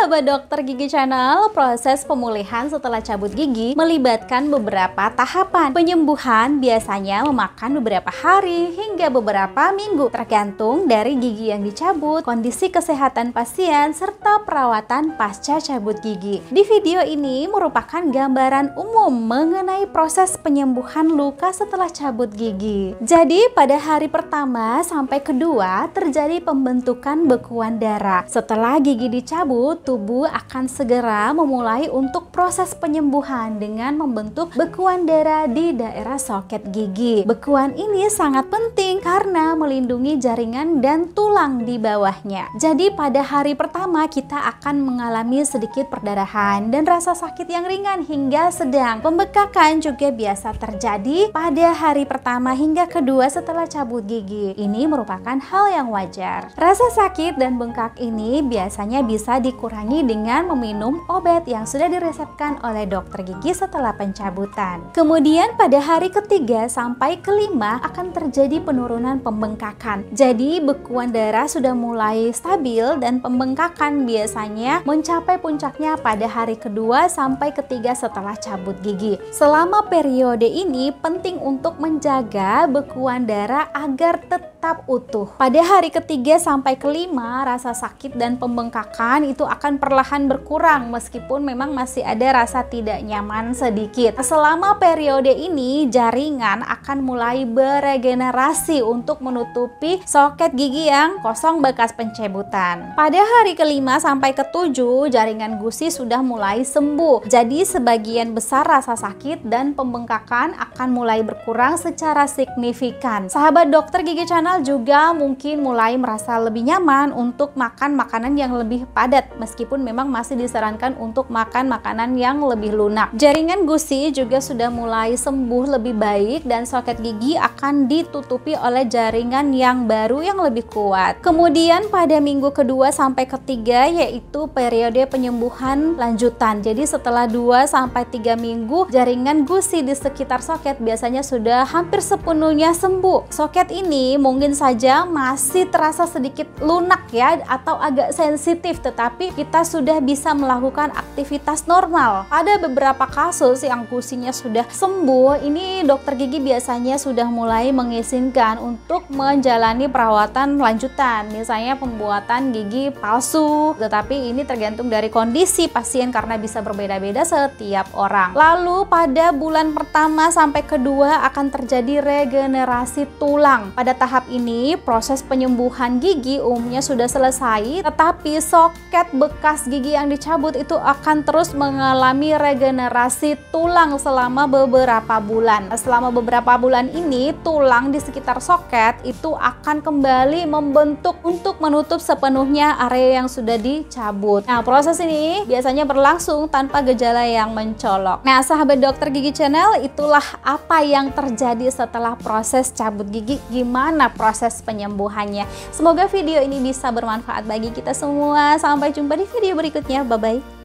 Sahabat Dokter Gigi Channel, proses pemulihan setelah cabut gigi melibatkan beberapa tahapan. Penyembuhan biasanya memakan beberapa hari hingga beberapa minggu, tergantung dari gigi yang dicabut, kondisi kesehatan pasien, serta perawatan pasca cabut gigi. Di video ini merupakan gambaran umum mengenai proses penyembuhan luka setelah cabut gigi. Jadi pada hari pertama sampai kedua terjadi pembentukan bekuan darah. Setelah gigi dicabut, tubuh akan segera memulai untuk proses penyembuhan dengan membentuk bekuan darah di daerah soket gigi. Bekuan ini sangat penting karena melindungi jaringan dan tulang di bawahnya. Jadi pada hari pertama kita akan mengalami sedikit perdarahan dan rasa sakit yang ringan hingga sedang. Pembekakan juga biasa terjadi pada hari pertama hingga kedua setelah cabut gigi. Ini merupakan hal yang wajar. Rasa sakit dan bengkak ini biasanya bisa dikurangi dengan meminum obat yang sudah diresepkan oleh dokter gigi setelah pencabutan. Kemudian pada hari ketiga sampai kelima akan terjadi penurunan pembengkakan. Jadi bekuan darah sudah mulai stabil dan pembengkakan biasanya mencapai puncaknya pada hari kedua sampai ketiga setelah cabut gigi. Selama periode ini penting untuk menjaga bekuan darah agar tetap utuh. Pada hari ketiga sampai kelima rasa sakit dan pembengkakan itu akan perlahan berkurang meskipun memang masih ada rasa tidak nyaman sedikit. Selama periode ini jaringan akan mulai beregenerasi untuk menutupi soket gigi yang kosong bekas pencabutan. Pada hari kelima sampai ketujuh jaringan gusi sudah mulai sembuh. Jadi sebagian besar rasa sakit dan pembengkakan akan mulai berkurang secara signifikan. Sahabat Dokter Gigi Channel juga mungkin mulai merasa lebih nyaman untuk makan makanan yang lebih padat meskipun memang masih disarankan untuk makan makanan yang lebih lunak. Jaringan gusi juga sudah mulai sembuh lebih baik dan soket gigi akan ditutupi oleh jaringan yang baru yang lebih kuat. Kemudian pada minggu kedua sampai ketiga yaitu periode penyembuhan lanjutan. Jadi setelah 2 sampai 3 minggu jaringan gusi di sekitar soket biasanya sudah hampir sepenuhnya sembuh. Soket ini mungkin saja masih terasa sedikit lunak ya atau agak sensitif, tetapi kita sudah bisa melakukan aktivitas normal. Ada beberapa kasus yang gusinya sudah sembuh, ini dokter gigi biasanya sudah mulai mengizinkan untuk menjalani perawatan lanjutan, misalnya pembuatan gigi palsu, tetapi ini tergantung dari kondisi pasien karena bisa berbeda-beda setiap orang. Lalu pada bulan pertama sampai kedua akan terjadi regenerasi tulang. Pada tahap ini proses penyembuhan gigi umumnya sudah selesai, tetapi soket bekas gigi yang dicabut itu akan terus mengalami regenerasi tulang selama beberapa bulan. Selama beberapa bulan ini tulang di sekitar soket itu akan kembali membentuk untuk menutup sepenuhnya area yang sudah dicabut. Nah, proses ini biasanya berlangsung tanpa gejala yang mencolok. Nah, sahabat Dokter Gigi Channel, itulah apa yang terjadi setelah proses cabut gigi, gimana proses penyembuhannya. Semoga video ini bisa bermanfaat bagi kita semua. Sampai jumpa di video berikutnya. Bye-bye.